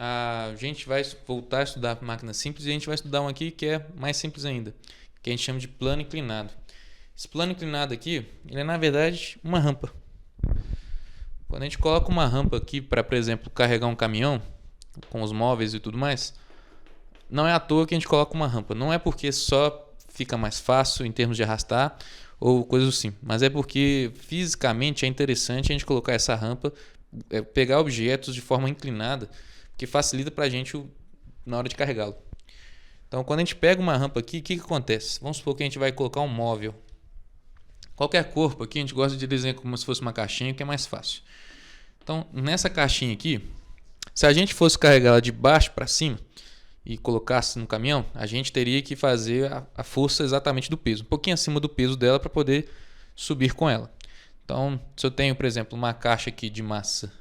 a gente vai voltar a estudar máquina simples e a gente vai estudar um aqui que é mais simples ainda, que a gente chama de plano inclinado. Esse plano inclinado aqui, ele é na verdade uma rampa. Quando a gente coloca uma rampa aqui para, por exemplo, carregar um caminhão com os móveis e tudo mais, não é à toa que a gente coloca uma rampa. Não é porque só fica mais fácil em termos de arrastar ou coisa assim, mas é porque fisicamente é interessante a gente colocar essa rampa, pegar objetos de forma inclinada, que facilita para a gente na hora de carregá-lo. Então, quando a gente pega uma rampa aqui, o que acontece? Vamos supor que a gente vai colocar um móvel. Qualquer corpo aqui, a gente gosta de desenhar como se fosse uma caixinha, que é mais fácil. Então, nessa caixinha aqui, se a gente fosse carregar ela de baixo para cima e colocasse no caminhão, a gente teria que fazer a força exatamente do peso, um pouquinho acima do peso dela para poder subir com ela. Então, se eu tenho, por exemplo, uma caixa aqui de massa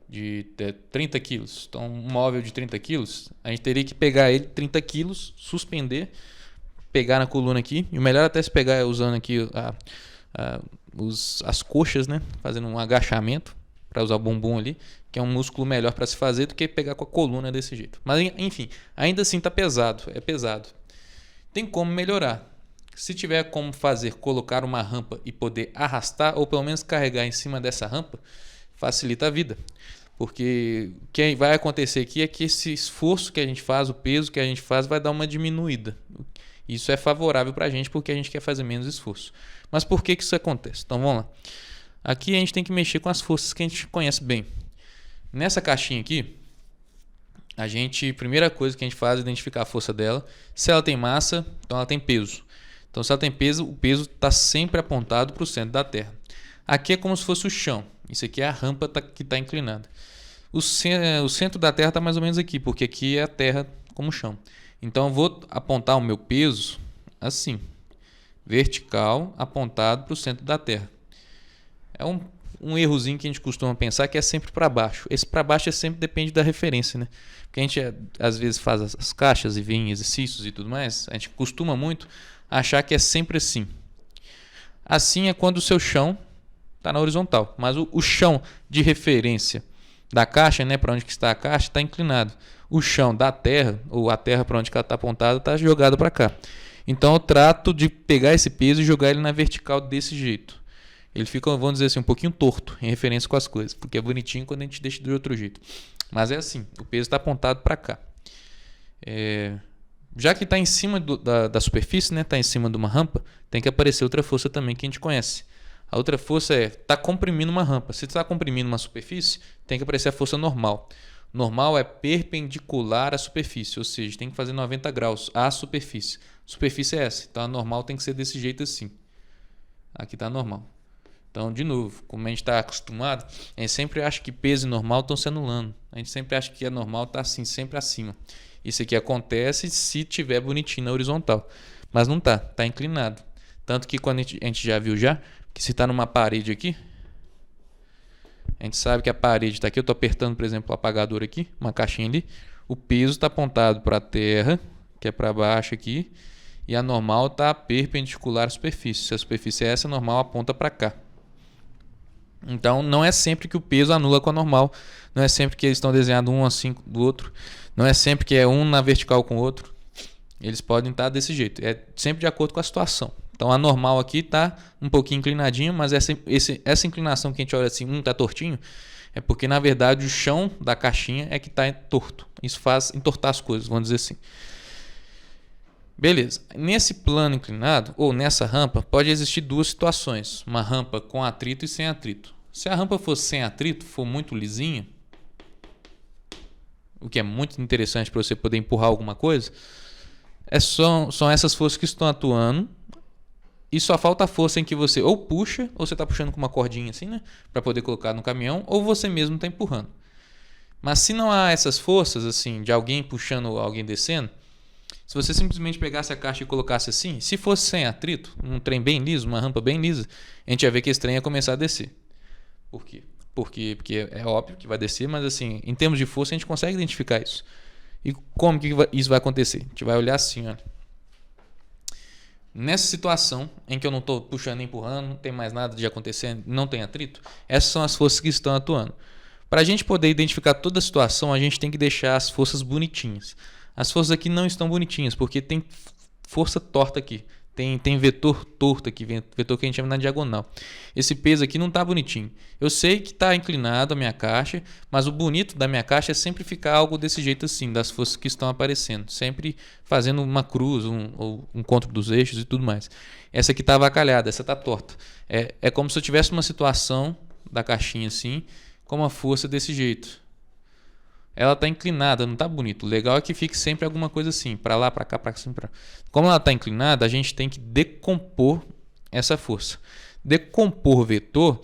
de 30 quilos, então um móvel de 30 quilos, a gente teria que pegar ele 30 quilos, suspender, pegar na coluna aqui, e o melhor até se pegar usando aqui as coxas, né? Fazendo um agachamento para usar o bumbum ali, que é um músculo melhor para se fazer do que pegar com a coluna desse jeito. Mas enfim, ainda assim tá pesado, é pesado. Tem como melhorar. Se tiver como fazer, colocar uma rampa e poder arrastar ou pelo menos carregar em cima dessa rampa, facilita a vida. Porque o que vai acontecer aqui é que esse esforço que a gente faz, o peso que a gente faz, vai dar uma diminuída. Isso é favorável para a gente porque a gente quer fazer menos esforço. Mas por que isso acontece? Então vamos lá. Aqui a gente tem que mexer com as forças que a gente conhece bem. Nessa caixinha aqui, primeira coisa que a gente faz é identificar a força dela. Se ela tem massa, então ela tem peso. Então se ela tem peso, o peso está sempre apontado para o centro da Terra. Aqui é como se fosse o chão. Isso aqui é a rampa que está inclinada. O centro da Terra está mais ou menos aqui, porque aqui é a Terra como chão. Então eu vou apontar o meu peso assim, vertical, apontado para o centro da Terra. É um errozinho que a gente costuma pensar que é sempre para baixo. Esse para baixo sempre depende da referência, né? Porque a gente às vezes faz as caixas e vê em exercícios e tudo mais, a gente costuma muito achar que é sempre assim. Assim é quando o seu chão está na horizontal, mas o chão de referência da caixa, né, para onde que está a caixa, está inclinado. O chão da terra, ou a terra para onde ela está apontada, está jogado para cá. Então eu trato de pegar esse peso e jogar ele na vertical desse jeito. Ele fica, vamos dizer assim, um pouquinho torto em referência com as coisas, porque é bonitinho quando a gente deixa de outro jeito. Mas é assim, o peso está apontado para cá. Já que está em cima da superfície, né, está em cima de uma rampa, tem que aparecer outra força também que a gente conhece. A outra força está comprimindo uma rampa. Se está comprimindo uma superfície, tem que aparecer a força normal. Normal é perpendicular à superfície, ou seja, tem que fazer 90 graus à superfície. Superfície é essa, então a normal tem que ser desse jeito assim. Aqui está normal. Então, de novo, como a gente está acostumado, a gente sempre acha que peso e normal estão se anulando. A gente sempre acha que a normal está assim, sempre acima. Isso aqui acontece se tiver bonitinho na horizontal. Mas não está, está inclinado. Tanto que quando a gente já viu que se está numa parede aqui, a gente sabe que a parede está aqui, eu estou apertando, por exemplo, o apagador aqui, uma caixinha ali, o peso está apontado para a terra, que é para baixo aqui, e a normal está perpendicular à superfície. Se a superfície é essa, a normal aponta para cá. Então, não é sempre que o peso anula com a normal, não é sempre que eles estão desenhados um assim do outro, não é sempre que é um na vertical com o outro. Eles podem estar desse jeito, é sempre de acordo com a situação. Então a normal aqui está um pouquinho inclinadinha, mas essa inclinação que a gente olha assim, está tortinho, é porque na verdade o chão da caixinha é que está torto. Isso faz entortar as coisas, vamos dizer assim. Beleza, nesse plano inclinado ou nessa rampa pode existir duas situações, uma rampa com atrito e sem atrito. Se a rampa for sem atrito, for muito lisinha, o que é muito interessante para você poder empurrar alguma coisa, são essas forças que estão atuando e só falta a força em que você ou puxa, ou você está puxando com uma cordinha assim, né, para poder colocar no caminhão, ou você mesmo está empurrando. Mas se não há essas forças assim de alguém puxando ou alguém descendo, se você simplesmente pegasse a caixa e colocasse assim, se fosse sem atrito, um trem bem liso, uma rampa bem lisa, a gente ia ver que esse trem ia começar a descer. Por quê? Porque é óbvio que vai descer, mas assim, em termos de força a gente consegue identificar isso. E como que isso vai acontecer? A gente vai olhar assim, olha. Nessa situação em que eu não estou puxando e empurrando, não tem mais nada de acontecer, não tem atrito, essas são as forças que estão atuando. Para a gente poder identificar toda a situação, a gente tem que deixar as forças bonitinhas. As forças aqui não estão bonitinhas, porque tem força torta aqui. Tem vetor torto aqui, vetor que a gente chama na diagonal. Esse peso aqui não está bonitinho. Eu sei que está inclinado a minha caixa, mas o bonito da minha caixa é sempre ficar algo desse jeito assim, das forças que estão aparecendo. Sempre fazendo uma cruz, ou um encontro dos eixos e tudo mais. Essa aqui está avacalhada, essa está torta. É como se eu tivesse uma situação da caixinha assim, com uma força desse jeito. Ela está inclinada, não está bonito. O legal é que fique sempre alguma coisa assim, para lá, para cá, para cima, para. Como ela está inclinada, a gente tem que decompor essa força. Decompor vetor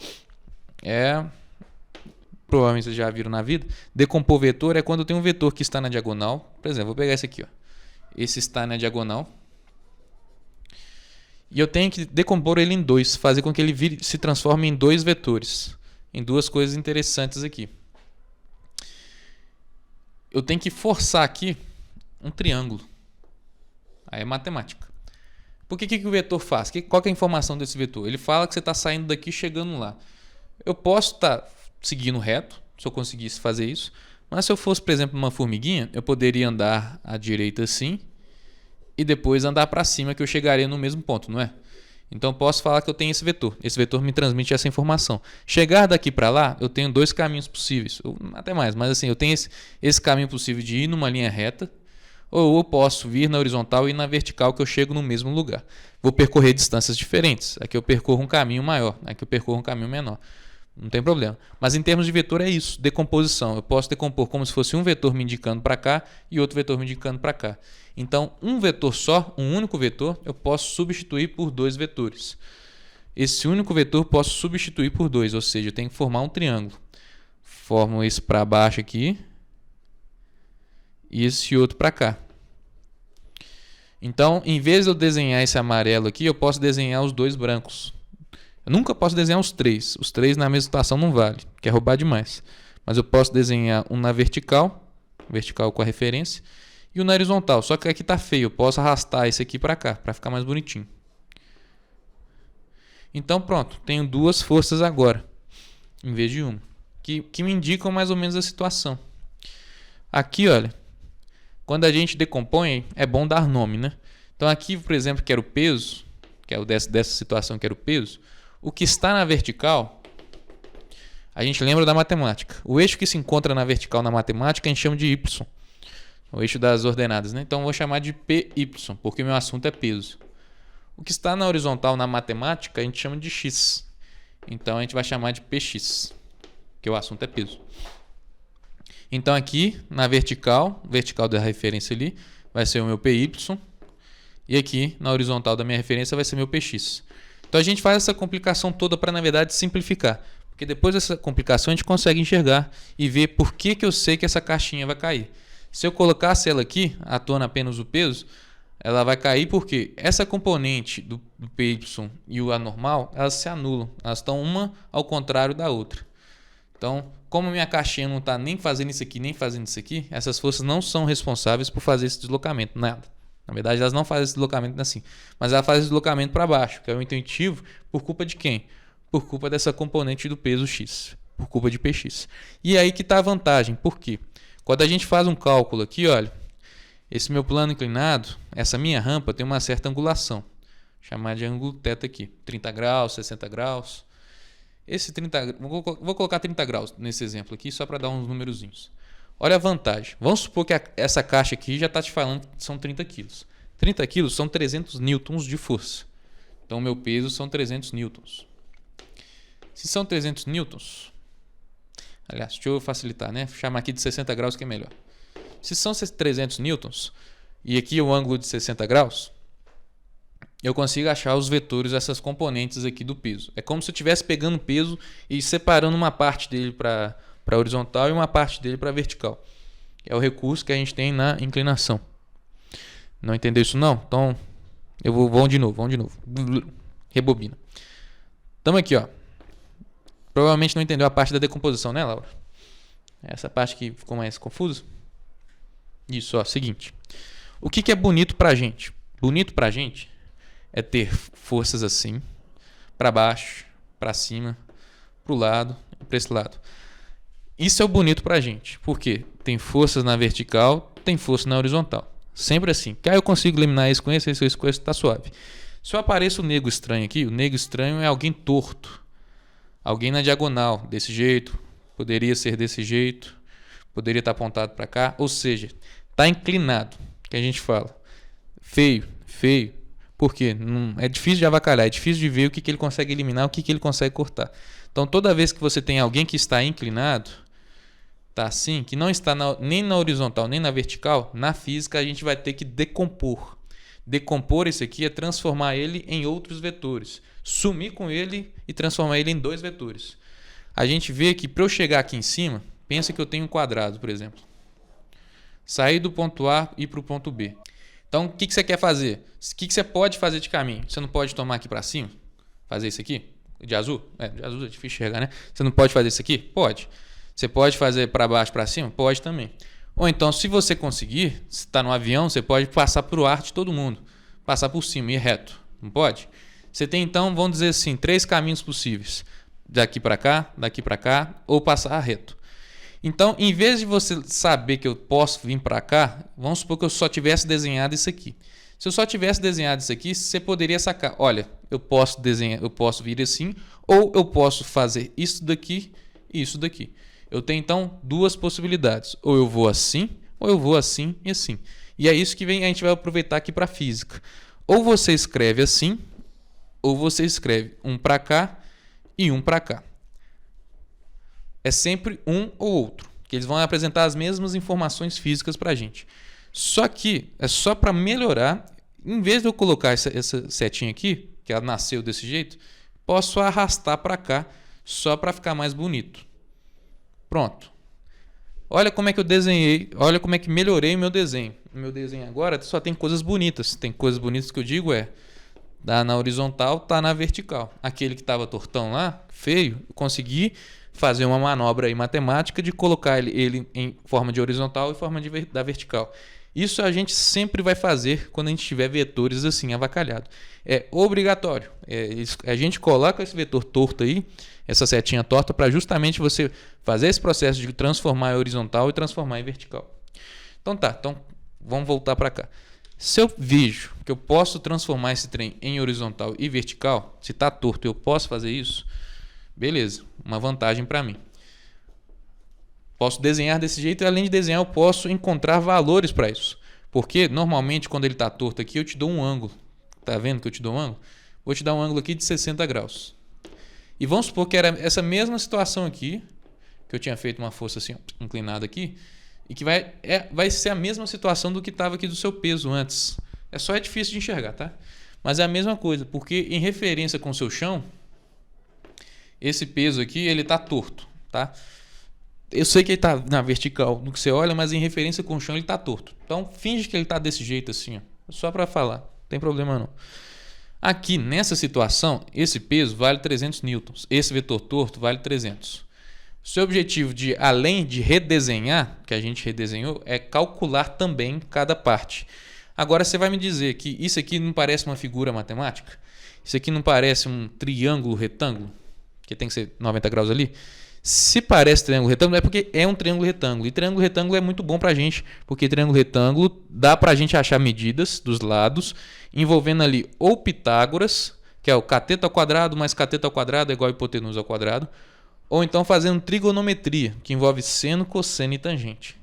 provavelmente vocês já viram na vida. Decompor vetor é quando tem um vetor que está na diagonal. Por exemplo, vou pegar esse aqui, ó. Esse está na diagonal. E eu tenho que decompor ele em dois, fazer com que ele se transforme em dois vetores, em duas coisas interessantes aqui. Eu tenho que forçar aqui um triângulo. Aí é matemática. Por que o vetor faz? Qual que é a informação desse vetor? Ele fala que você está saindo daqui chegando lá. Eu posso estar seguindo reto, se eu conseguisse fazer isso. Mas se eu fosse, por exemplo, uma formiguinha, eu poderia andar à direita assim e depois andar para cima, que eu chegaria no mesmo ponto, não é? Então eu posso falar que eu tenho esse vetor. Esse vetor me transmite essa informação. Chegar daqui para lá, eu tenho dois caminhos possíveis, ou até mais, mas assim, eu tenho esse caminho possível de ir numa linha reta, ou eu posso vir na horizontal e ir na vertical, que eu chego no mesmo lugar. Vou percorrer distâncias diferentes. Aqui eu percorro um caminho maior, aqui eu percorro um caminho menor. Não tem problema. Mas em termos de vetor é isso, decomposição. Eu posso decompor como se fosse um vetor me indicando para cá e outro vetor me indicando para cá. Então, um vetor só, um único vetor, eu posso substituir por dois vetores. Esse único vetor posso substituir por dois, ou seja, eu tenho que formar um triângulo. Formo esse para baixo aqui e esse outro para cá. Então, em vez de eu desenhar esse amarelo aqui, eu posso desenhar os dois brancos. Eu nunca posso desenhar os três. Os três na mesma situação não vale, que é roubar demais. Mas eu posso desenhar um na vertical com a referência, e um na horizontal. Só que aqui está feio, eu posso arrastar esse aqui para cá, para ficar mais bonitinho. Então pronto, tenho duas forças agora, em vez de uma, que me indicam mais ou menos a situação. Aqui, olha, quando a gente decompõe, é bom dar nome, né? Então aqui, por exemplo, que era o peso, que é o dessa situação que era o peso, o que está na vertical, a gente lembra da matemática. O eixo que se encontra na vertical na matemática a gente chama de y. O eixo das ordenadas, né? Então eu vou chamar de PY, porque meu assunto é peso. O que está na horizontal na matemática a gente chama de x. Então a gente vai chamar de PX, que o assunto é peso. Então aqui na vertical da referência ali, vai ser o meu PY. E aqui na horizontal da minha referência vai ser meu PX. Então a gente faz essa complicação toda para, na verdade, simplificar. Porque depois dessa complicação a gente consegue enxergar e ver por que eu sei que essa caixinha vai cair. Se eu colocasse ela aqui, atuando apenas o peso, ela vai cair porque essa componente do PY e o anormal, elas se anulam. Elas estão uma ao contrário da outra. Então, como minha caixinha não está nem fazendo isso aqui, nem fazendo isso aqui, essas forças não são responsáveis por fazer esse deslocamento, nada. Na verdade, elas não fazem esse deslocamento assim, mas ela faz esse deslocamento para baixo, que é o intuitivo, por culpa de quem? Por culpa dessa componente do peso x, por culpa de Px. E aí que está a vantagem. Por quê? Quando a gente faz um cálculo aqui, olha, esse meu plano inclinado, essa minha rampa tem uma certa angulação. Vou chamar de ângulo θ aqui, 30 graus, 60 graus. Esse 30, vou colocar 30 graus nesse exemplo aqui, só para dar uns númerozinhos. Olha a vantagem. Vamos supor que essa caixa aqui já está te falando que são 30 quilos. 30 quilos são 300 newtons de força. Então, o meu peso são 300 newtons. Se são 300 newtons... Aliás, deixa eu facilitar, né? Vou chamar aqui de 60 graus que é melhor. Se são 300 newtons, e aqui o ângulo de 60 graus, eu consigo achar os vetores, essas componentes aqui do peso. É como se eu estivesse pegando peso e separando uma parte dele para horizontal e uma parte dele para vertical. É o recurso que a gente tem na inclinação. Não entendeu isso não? Então, vamos de novo. Rebobina. Estamos aqui, ó. Provavelmente não entendeu a parte da decomposição, né, Laura? Essa parte que ficou mais confusa. Isso, ó, seguinte. O que é bonito pra gente? Bonito pra gente é ter forças assim, para baixo, para cima, para o lado e para esse lado. Isso é o bonito pra gente, porque tem forças na vertical, tem força na horizontal. Sempre assim. Que aí eu consigo eliminar isso com isso com esse, tá suave. Se eu apareço o nego estranho aqui, o nego estranho é alguém torto. Alguém na diagonal, desse jeito, poderia ser desse jeito, poderia estar apontado para cá, ou seja, está inclinado, que a gente fala. Feio, feio. Por quê? É difícil de avacalhar, é difícil de ver o que ele consegue eliminar, o que ele consegue cortar. Então, toda vez que você tem alguém que está inclinado, tá assim, que não está nem na horizontal nem na vertical, na física a gente vai ter que decompor. Decompor esse aqui é transformar ele em outros vetores. Sumir com ele e transformar ele em dois vetores. A gente vê que para eu chegar aqui em cima, pensa que eu tenho um quadrado, por exemplo. Sair do ponto A e ir para o ponto B. Então, o que você quer fazer? O que você pode fazer de caminho? Você não pode tomar aqui para cima? Fazer isso aqui? De azul? De azul é difícil enxergar, né? Você não pode fazer isso aqui? Pode. Você pode fazer para baixo, para cima? Pode também. Ou então, se você conseguir, se está no avião, você pode passar por o ar de todo mundo. Passar por cima e ir reto. Não pode? Você tem, então, vamos dizer assim, 3 caminhos possíveis. Daqui para cá, ou passar reto. Então, em vez de você saber que eu posso vir para cá, vamos supor que eu só tivesse desenhado isso aqui. Se eu só tivesse desenhado isso aqui, você poderia sacar, olha, eu posso desenhar, eu posso vir assim, ou eu posso fazer isso daqui e isso daqui. Eu tenho então 2 possibilidades, ou eu vou assim, ou eu vou assim e assim. E é isso que a gente vai aproveitar aqui para a física. Ou você escreve assim, ou você escreve um para cá e um para cá. É sempre um ou outro, que eles vão apresentar as mesmas informações físicas para a gente. Só que é só para melhorar, em vez de eu colocar essa setinha aqui, que ela nasceu desse jeito, posso arrastar para cá, só para ficar mais bonito. Pronto. Olha como é que eu desenhei, olha como é que melhorei o meu desenho. O meu desenho agora só tem coisas bonitas. Tem coisas bonitas que eu digo tá na horizontal, tá na vertical. Aquele que estava tortão lá, feio, eu consegui fazer uma manobra aí matemática de colocar ele em forma de horizontal e forma da vertical. Isso a gente sempre vai fazer quando a gente tiver vetores assim avacalhado. É obrigatório. A gente coloca esse vetor torto aí, essa setinha torta, para justamente você fazer esse processo de transformar em horizontal e transformar em vertical. Então tá, então vamos voltar para cá. Se eu vejo que eu posso transformar esse trem em horizontal e vertical, se está torto eu posso fazer isso, beleza, uma vantagem para mim. Posso desenhar desse jeito e além de desenhar eu posso encontrar valores para isso. Porque normalmente quando ele está torto aqui eu te dou um ângulo. Tá vendo que eu te dou um ângulo? Vou te dar um ângulo aqui de 60 graus. E vamos supor que era essa mesma situação aqui, que eu tinha feito uma força assim inclinada aqui, e que vai ser a mesma situação do que estava aqui do seu peso antes. É difícil de enxergar, tá? Mas é a mesma coisa, porque em referência com o seu chão, esse peso aqui ele está torto, tá? Eu sei que ele está na vertical no que você olha, mas em referência com o chão ele está torto. Então finge que ele está desse jeito assim, ó. Só para falar, não tem problema não. Aqui nessa situação, esse peso vale 300 newtons, esse vetor torto vale 300. O seu objetivo além de redesenhar, que a gente redesenhou, é calcular também cada parte. Agora você vai me dizer que isso aqui não parece uma figura matemática? Isso aqui não parece um triângulo retângulo? Que tem que ser 90 graus ali? Se parece triângulo retângulo, é porque é um triângulo retângulo. E triângulo retângulo é muito bom pra gente, porque triângulo retângulo dá pra gente achar medidas dos lados, envolvendo ali ou Pitágoras, que é o cateto ao quadrado mais cateto ao quadrado é igual a hipotenusa ao quadrado, ou então fazendo trigonometria, que envolve seno, cosseno e tangente.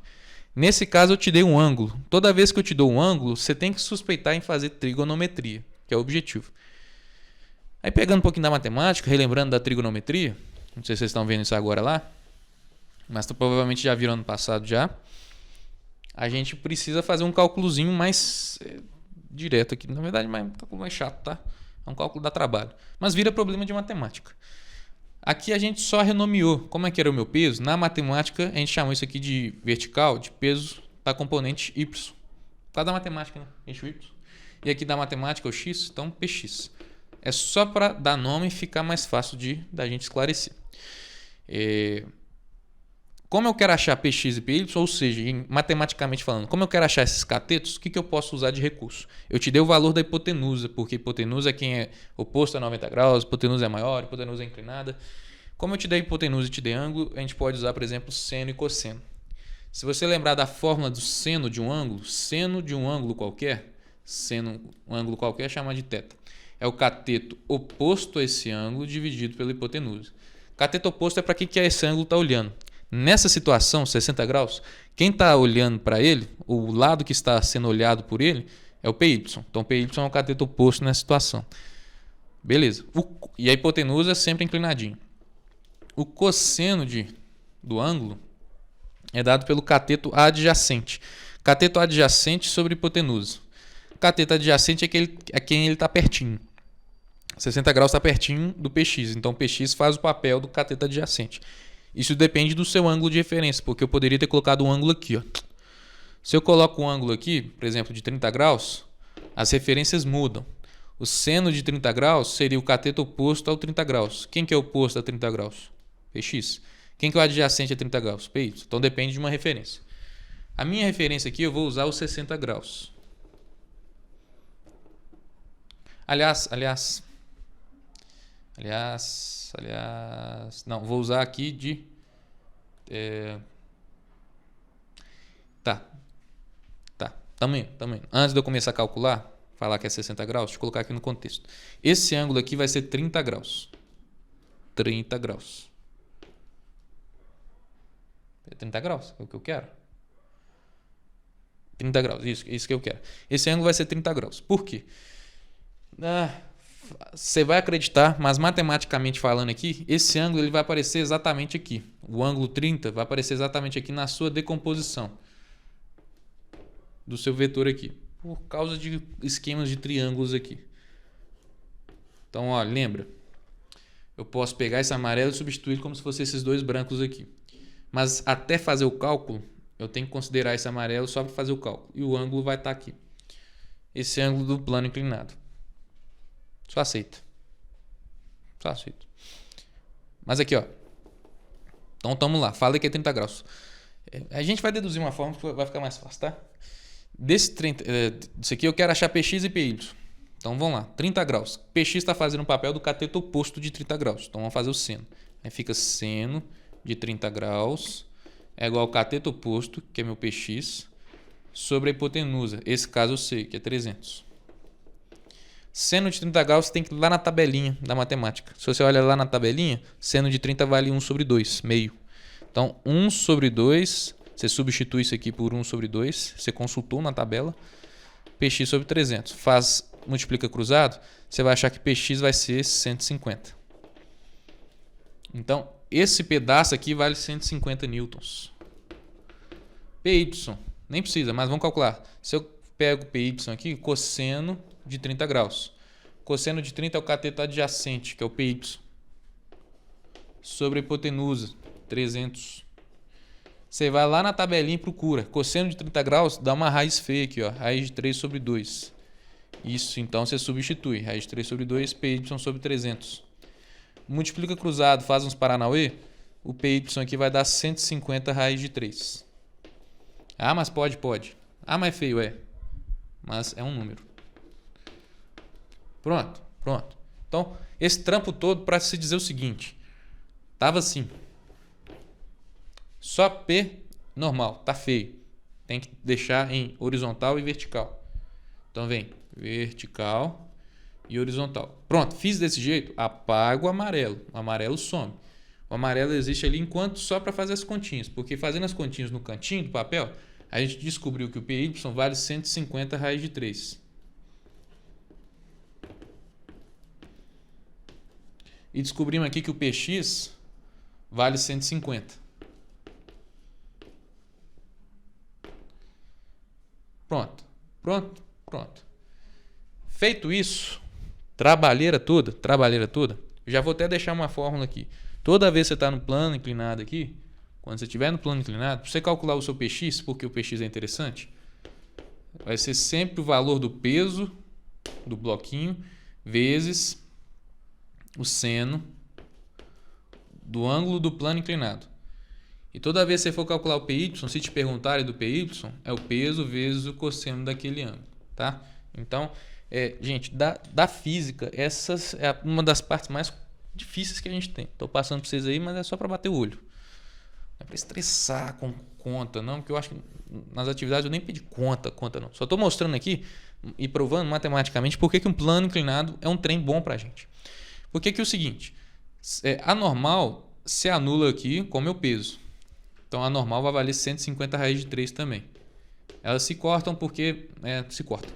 Nesse caso eu te dei um ângulo. Toda vez que eu te dou um ângulo, você tem que suspeitar em fazer trigonometria, que é o objetivo. Aí pegando um pouquinho da matemática, relembrando da trigonometria, não sei se vocês estão vendo isso agora lá, mas provavelmente já viram ano passado já. A gente precisa fazer um cálculozinho mais direto aqui. Na verdade, um cálculo mais chato, tá? É um cálculo que dá trabalho. Mas vira problema de matemática. Aqui a gente só renomeou. Como é que era o meu peso? Na matemática, a gente chamou isso aqui de vertical, de peso da componente Y. Por causa da matemática, né? Eixo Y. E aqui da matemática, o X, então PX. É só para dar nome e ficar mais fácil da gente esclarecer. Como eu quero achar Px e Py, ou seja, matematicamente falando, como eu quero achar esses catetos, o que eu posso usar de recurso? Eu te dei o valor da hipotenusa, porque hipotenusa é quem é oposto a 90 graus, hipotenusa é maior, hipotenusa é inclinada. Como eu te dei hipotenusa e te dei ângulo, a gente pode usar, por exemplo, seno e cosseno. Se você lembrar da fórmula do seno de um ângulo qualquer, um ângulo qualquer é chamado de θ. É o cateto oposto a esse ângulo dividido pela hipotenusa. Cateto oposto é para que esse ângulo está olhando. Nessa situação, 60 graus, quem está olhando para ele, o lado que está sendo olhado por ele, é o PY. Então, o PY é o cateto oposto nessa situação. Beleza. E a hipotenusa é sempre inclinadinho. O cosseno do ângulo é dado pelo cateto adjacente. Cateto adjacente sobre hipotenusa. Cateto adjacente é quem ele está pertinho. 60 graus está pertinho do PX. Então, o PX faz o papel do cateto adjacente. Isso depende do seu ângulo de referência, porque eu poderia ter colocado um ângulo aqui. Ó. Se eu coloco um ângulo aqui, por exemplo, de 30 graus, as referências mudam. O seno de 30 graus seria o cateto oposto ao 30 graus. Quem que é oposto a 30 graus? PX. Quem que é o adjacente a 30 graus? PY. Então depende de uma referência. A minha referência aqui eu vou usar os 60 graus. Aliás, não, vou usar aqui de... Tá. Tamanho. Antes de eu começar a calcular, falar que é 60 graus, deixa eu colocar aqui no contexto. Esse ângulo aqui vai ser 30 graus. 30 graus. É 30 graus, é o que eu quero. 30 graus, isso que eu quero. Esse ângulo vai ser 30 graus. Por quê? Você vai acreditar, mas matematicamente falando aqui, esse ângulo ele vai aparecer exatamente aqui. O ângulo 30 vai aparecer exatamente aqui na sua decomposição do seu vetor aqui, por causa de esquemas de triângulos aqui. Então, ó, lembra, eu posso pegar esse amarelo e substituir como se fosse esses dois brancos aqui. Mas até fazer o cálculo, eu tenho que considerar esse amarelo só para fazer o cálculo. E o ângulo vai estar aqui. Esse ângulo do plano inclinado. Só aceita. Mas aqui, ó. Então, estamos lá. Falei que é 30 graus. A gente vai deduzir uma forma que vai ficar mais fácil, tá? Disso aqui eu quero achar PX e PY. Então, vamos lá. 30 graus. PX está fazendo o papel do cateto oposto de 30 graus. Então, vamos fazer o seno. Aí fica seno de 30 graus é igual ao cateto oposto, que é meu PX, sobre a hipotenusa. Esse caso eu sei, que é 300. Seno de 30 graus você tem que ir lá na tabelinha da matemática. Se você olha lá na tabelinha, seno de 30 vale 1 sobre 2, meio. Então, 1 sobre 2, você substitui isso aqui por 1 sobre 2, você consultou na tabela, PX sobre 300. Multiplica cruzado, você vai achar que PX vai ser 150. Então, esse pedaço aqui vale 150 newtons. PY, nem precisa, mas vamos calcular. Se eu pego PY aqui, cosseno de 30 graus. Cosseno de 30 é o cateto adjacente, que é o PY. Sobre a hipotenusa, 300. Você vai lá na tabelinha e procura. Cosseno de 30 graus dá uma raiz feia aqui, ó. Raiz de 3 sobre 2. Isso, então você substitui. Raiz de 3 sobre 2, PY sobre 300. Multiplica cruzado, faz uns paranauê. O PY aqui vai dar 150 raiz de 3. Ah, mas pode. Ah, mas é feio, é. Mas é um número. Pronto. Então, esse trampo todo para se dizer o seguinte. Tava assim. Só P normal, tá feio. Tem que deixar em horizontal e vertical. Então, vem vertical e horizontal. Pronto, fiz desse jeito, apago o amarelo. O amarelo some. O amarelo existe ali enquanto só para fazer as continhas. Porque fazendo as continhas no cantinho do papel, a gente descobriu que o PY vale 150 raiz de 3. E descobrimos aqui que o PX vale 150. Pronto. Feito isso, trabalheira toda, já vou até deixar uma fórmula aqui. Toda vez que você está no plano inclinado aqui, quando você estiver no plano inclinado, para você calcular o seu PX, porque o PX é interessante, vai ser sempre o valor do peso do bloquinho vezes o seno do ângulo do plano inclinado. E toda vez que você for calcular o PY, se te perguntarem do PY, é o peso vezes o cosseno daquele ângulo, tá? Então, gente, da física, essa é uma das partes difíceis que a gente tem. Estou passando para vocês aí, mas é só para bater o olho. Não é para estressar com conta, não, porque eu acho que nas atividades eu nem pedi conta não. Só estou mostrando aqui e provando matematicamente por que um plano inclinado é um trem bom para a gente. Porque que é o seguinte, a normal se anula aqui com o meu peso. Então a normal vai valer 150 raiz de 3 também. Elas se cortam porque se cortam.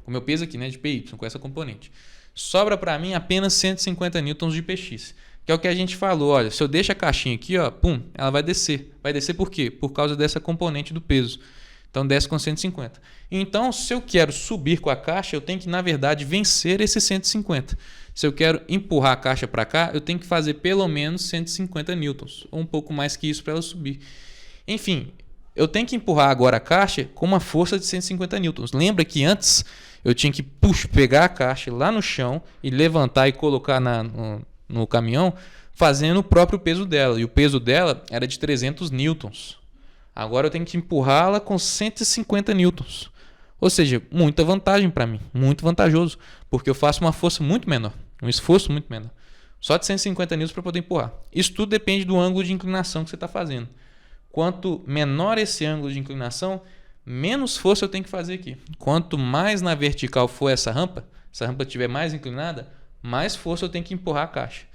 O meu peso aqui, né, de PY, com essa componente. Sobra para mim apenas 150 newtons de PX. Que é o que a gente falou, olha, se eu deixo a caixinha aqui, ó, pum, ela vai descer. Vai descer por quê? Por causa dessa componente do peso. Então desce com 150. Então, se eu quero subir com a caixa, eu tenho que, na verdade, vencer esse 150. Se eu quero empurrar a caixa para cá, eu tenho que fazer pelo menos 150 newtons, ou um pouco mais que isso para ela subir. Enfim, eu tenho que empurrar agora a caixa com uma força de 150 newtons. Lembra que antes eu tinha que pegar a caixa lá no chão e levantar e colocar no caminhão, fazendo o próprio peso dela. E o peso dela era de 300 newtons. Agora eu tenho que empurrá-la com 150 newtons. Ou seja, muita vantagem para mim, muito vantajoso, porque eu faço uma força muito menor, um esforço muito menor. Só de 150 newtons para poder empurrar. Isso tudo depende do ângulo de inclinação que você está fazendo. Quanto menor esse ângulo de inclinação, menos força eu tenho que fazer aqui. Quanto mais na vertical for essa rampa estiver mais inclinada, mais força eu tenho que empurrar a caixa.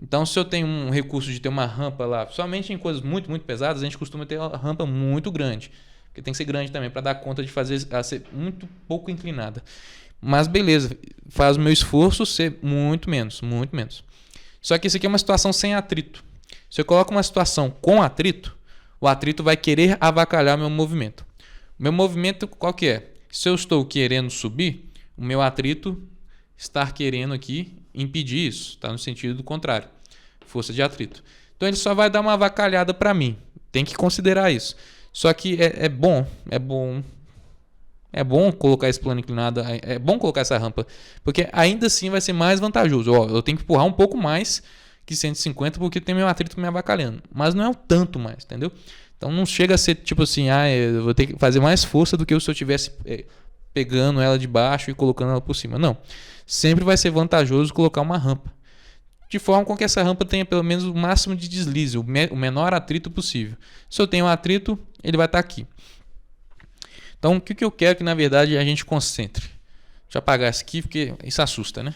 Então, se eu tenho um recurso de ter uma rampa lá, somente em coisas muito, muito pesadas, a gente costuma ter uma rampa muito grande. Porque tem que ser grande também para dar conta de fazer ela ser muito pouco inclinada. Mas beleza, faz o meu esforço ser muito menos, muito menos. Só que isso aqui é uma situação sem atrito. Se eu coloco uma situação com atrito, o atrito vai querer avacalhar o meu movimento. O meu movimento qual que é? Se eu estou querendo subir, o meu atrito está querendo aqui impedir isso. Está no sentido contrário. Força de atrito. Então ele só vai dar uma avacalhada para mim. Tem que considerar isso. Só que é bom colocar esse plano inclinado, é bom colocar essa rampa, porque ainda assim vai ser mais vantajoso. Ó, eu tenho que empurrar um pouco mais que 150 porque tem meu atrito me avacalhando, mas não é o tanto mais, entendeu? Então não chega a ser tipo assim, eu vou ter que fazer mais força do que se eu estivesse pegando ela de baixo e colocando ela por cima. Não, sempre vai ser vantajoso colocar uma rampa, de forma com que essa rampa tenha pelo menos o máximo de deslize, o menor atrito possível. Se eu tenho um atrito, ele vai estar aqui. Então, o que eu quero que, na verdade, a gente concentre? Deixa eu apagar isso aqui, porque isso assusta, né?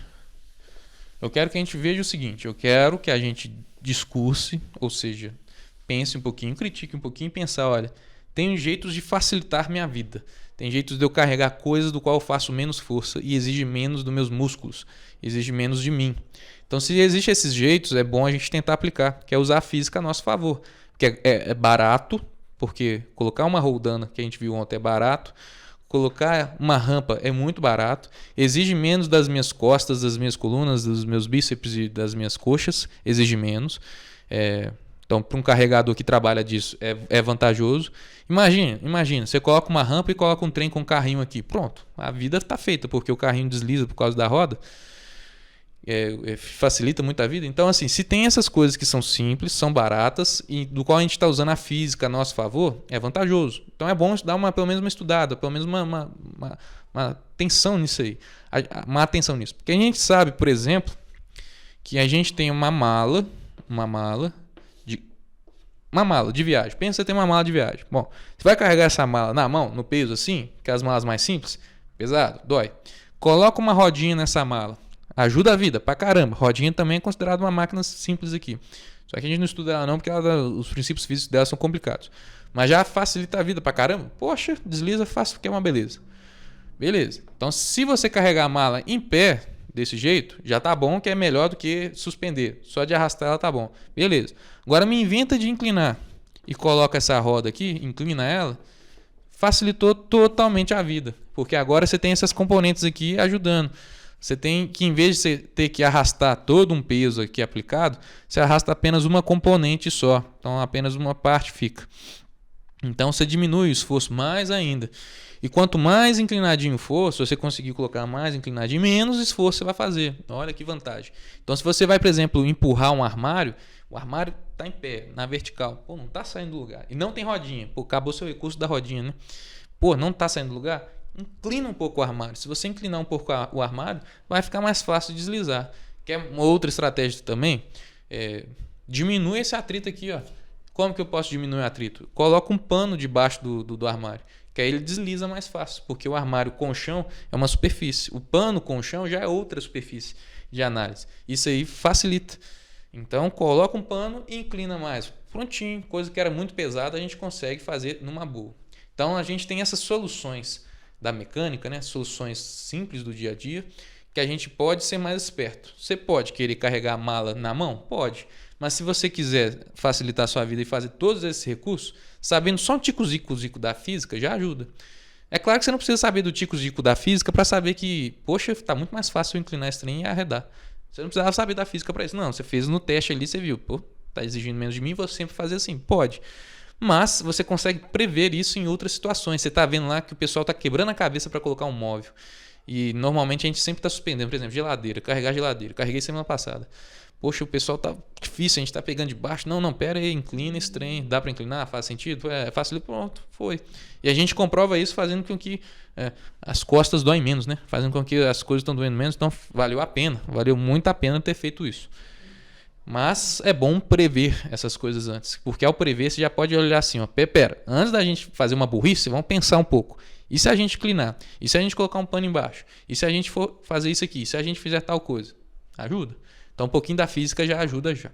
Eu quero que a gente veja o seguinte, eu quero que a gente discurse, ou seja, pense um pouquinho, critique um pouquinho e pensar, olha, tem jeitos de facilitar minha vida. Tem jeitos de eu carregar coisas do qual eu faço menos força e exige menos dos meus músculos, exige menos de mim. Então, se existem esses jeitos, é bom a gente tentar aplicar, que é usar a física a nosso favor. Porque é barato, porque colocar uma roldana, que a gente viu ontem, é barato. Colocar uma rampa é muito barato. Exige menos das minhas costas, das minhas colunas, dos meus bíceps e das minhas coxas. Exige menos. Então, para um carregador que trabalha disso, é vantajoso. Imagina, você coloca uma rampa e coloca um trem com um carrinho aqui. Pronto, a vida está feita, porque o carrinho desliza por causa da roda. Facilita muito a vida. Então, assim, se tem essas coisas que são simples, são baratas e do qual a gente está usando a física a nosso favor, é vantajoso. Então é bom dar pelo menos uma estudada, pelo menos uma atenção nisso aí. Uma atenção nisso. Porque a gente sabe, por exemplo, que a gente tem uma mala de viagem. Pensa que você tem uma mala de viagem. Bom, você vai carregar essa mala na mão, no peso assim, que é as malas mais simples, pesado, dói. Coloca uma rodinha nessa mala. Ajuda a vida pra caramba. Rodinha também é considerada uma máquina simples aqui. Só que a gente não estuda ela não, porque os princípios físicos dela são complicados. Mas já facilita a vida pra caramba. Poxa, desliza fácil porque é uma beleza. Beleza. Então, se você carregar a mala em pé, desse jeito, já tá bom, que é melhor do que suspender. Só de arrastar ela tá bom. Beleza. Agora me inventa de inclinar e coloca essa roda aqui, inclina ela, facilitou totalmente a vida. Porque agora você tem essas componentes aqui ajudando. Você tem que, em vez de você ter que arrastar todo um peso aqui aplicado, você arrasta apenas uma componente só. Então, apenas uma parte fica. Então, você diminui o esforço mais ainda. E quanto mais inclinadinho for, se você conseguir colocar mais inclinadinho, menos esforço você vai fazer. Olha que vantagem. Então, se você vai, por exemplo, empurrar um armário, o armário está em pé, na vertical. Pô, não está saindo do lugar. E não tem rodinha. Pô, acabou seu recurso da rodinha, né? Pô, não está saindo do lugar? Inclina um pouco o armário. Se você inclinar um pouco o armário, vai ficar mais fácil de deslizar. Quer uma outra estratégia também? Diminui esse atrito aqui, ó. Como que eu posso diminuir o atrito? Coloca um pano debaixo do armário, que aí ele desliza mais fácil, porque o armário com chão é uma superfície. O pano com chão já é outra superfície de análise. Isso aí facilita. Então, coloca um pano e inclina mais. Prontinho, coisa que era muito pesada, a gente consegue fazer numa boa. Então, a gente tem essas soluções da mecânica, né? Soluções simples do dia a dia, que a gente pode ser mais esperto. Você pode querer carregar a mala na mão? Pode. Mas se você quiser facilitar a sua vida e fazer todos esses recursos, sabendo só um tico-zico da física já ajuda. É claro que você não precisa saber do tico-zico da física para saber que, poxa, está muito mais fácil eu inclinar esse trem e arredar. Você não precisava saber da física para isso. Não, você fez no teste ali, você viu. Pô, tá exigindo menos de mim, vou sempre fazer assim. Pode. Mas você consegue prever isso em outras situações. Você está vendo lá que o pessoal está quebrando a cabeça para colocar um móvel. E normalmente a gente sempre está suspendendo. Por exemplo, geladeira, carregar geladeira. Carreguei semana passada. Poxa, o pessoal tá difícil, a gente tá pegando de baixo. Não, pera aí, inclina esse trem. Dá para inclinar? Faz sentido? Fácil, pronto, foi. E a gente comprova isso fazendo com que as costas doem menos, né? Fazendo com que as coisas estão doendo menos. Então, valeu a pena. Valeu muito a pena ter feito isso. Mas é bom prever essas coisas antes. Porque ao prever, você já pode olhar assim, ó. Pera, antes da gente fazer uma burrice, vamos pensar um pouco. E se a gente inclinar? E se a gente colocar um pano embaixo? E se a gente for fazer isso aqui? E se a gente fizer tal coisa? Ajuda. Então, um pouquinho da física já ajuda já.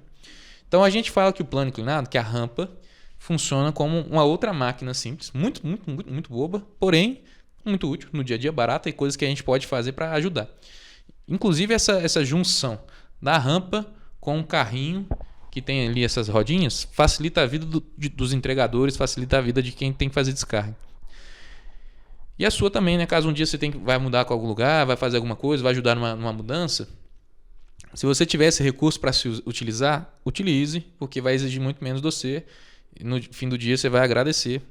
Então, a gente fala que o plano inclinado, que a rampa, funciona como uma outra máquina simples, muito, muito, muito, muito boba, porém, muito útil no dia a dia, barata e coisas que a gente pode fazer para ajudar. Inclusive, essa junção da rampa com um carrinho que tem ali essas rodinhas, facilita a vida dos entregadores, facilita a vida de quem tem que fazer descarga. E a sua também, né? Caso um dia você vai mudar com algum lugar, vai fazer alguma coisa, vai ajudar numa mudança. Se você tiver esse recurso para se utilizar, utilize, porque vai exigir muito menos de você. E no fim do dia você vai agradecer,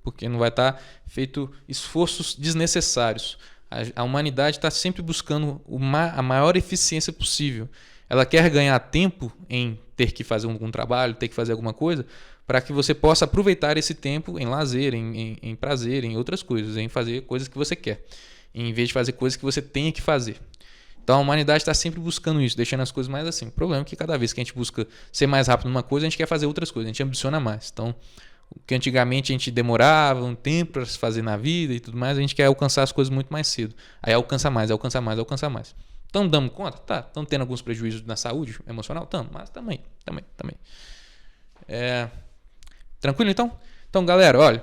porque não vai estar feito esforços desnecessários. A humanidade está sempre buscando a maior eficiência possível. Ela quer ganhar tempo em ter que fazer algum trabalho, ter que fazer alguma coisa, para que você possa aproveitar esse tempo em lazer, em prazer, em outras coisas, em fazer coisas que você quer, em vez de fazer coisas que você tenha que fazer. Então a humanidade está sempre buscando isso, deixando as coisas mais assim. O problema é que cada vez que a gente busca ser mais rápido numa coisa, a gente quer fazer outras coisas, a gente ambiciona mais. Então, o que antigamente a gente demorava um tempo para se fazer na vida e tudo mais, a gente quer alcançar as coisas muito mais cedo. Aí alcança mais, alcança mais, alcança mais. Então damos conta? Tá. Estão tendo alguns prejuízos na saúde emocional? Estamos, mas também. Tranquilo então? Então galera, olha,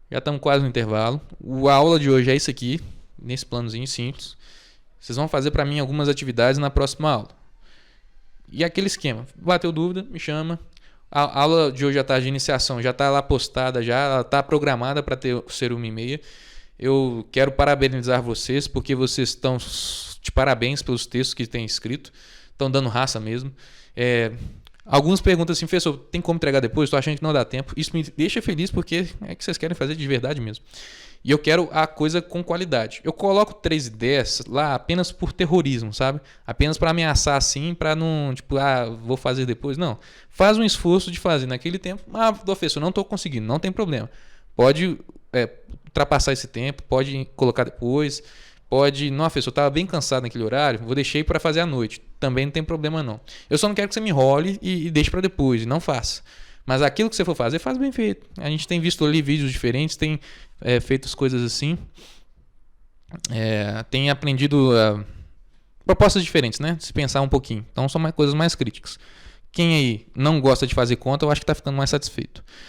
já estamos quase no intervalo. A aula de hoje é isso aqui, nesse planozinho simples. Vocês vão fazer para mim algumas atividades na próxima aula. E aquele esquema, bateu dúvida, me chama. A aula de hoje já está de iniciação, já está lá postada, já está programada para ser 1h30. Eu quero parabenizar vocês, porque vocês estão de parabéns pelos textos que têm escrito. Estão dando raça mesmo. Alguns perguntam assim, professor, tem como entregar depois? Estou achando que não dá tempo. Isso me deixa feliz, porque é que vocês querem fazer de verdade mesmo. E eu quero a coisa com qualidade. Eu coloco 3 ideias lá apenas por terrorismo, sabe? Apenas para ameaçar assim, para não, vou fazer depois. Não. Faz um esforço de fazer naquele tempo. Professor, não estou conseguindo, não tem problema. Pode ultrapassar esse tempo, pode colocar depois. Pode, não, professor, eu estava bem cansado naquele horário, vou deixar para fazer à noite. Também não tem problema não. Eu só não quero que você me enrole e deixe para depois, não faça. Mas aquilo que você for fazer, faz bem feito. A gente tem visto ali vídeos diferentes, tem feito as coisas assim. Tem aprendido propostas diferentes, né? Se pensar um pouquinho. Então são coisas mais críticas. Quem aí não gosta de fazer conta, eu acho que está ficando mais satisfeito.